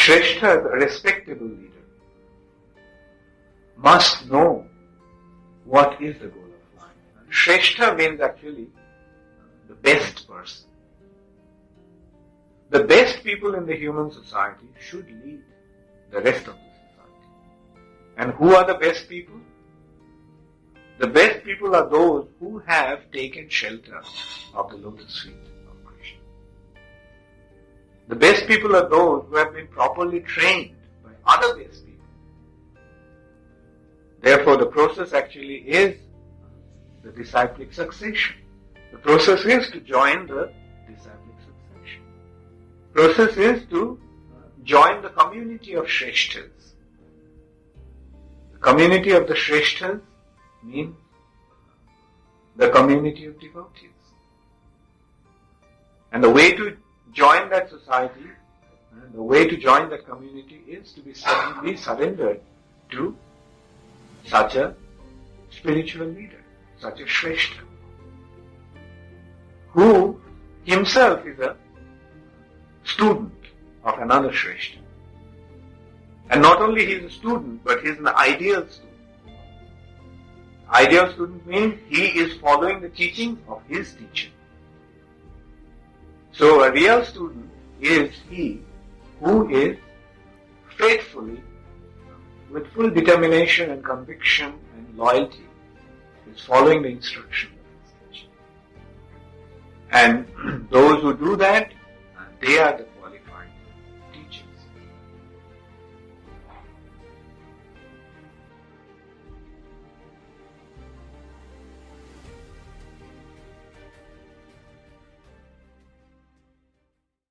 śreṣṭhas, a respectable leader, must know what is the goal of life. śreṣṭha means actually the best person. The best people in the human society should lead the rest of the society. And who are the best people? The best people are those who have taken shelter of the lotus feet of Krishna. The best people are those who have been properly trained by other best people. Therefore, the process actually is the disciplic succession. The process is to join the disciplic succession. The process is to join the community of śreṣṭhas. The community of the śreṣṭhas means the community of devotees. And the way to join that society, the way to join that community is to be surrendered to such a spiritual leader, such a śreṣṭha, who himself is a student of another śreṣṭha. And not only he is a student, but he is an ideal student. Ideal student means he is following the teachings of his teacher. So a real student is he who is faithfully, with full determination and conviction and loyalty, is following the instruction of his teacher. And those who do that, they are the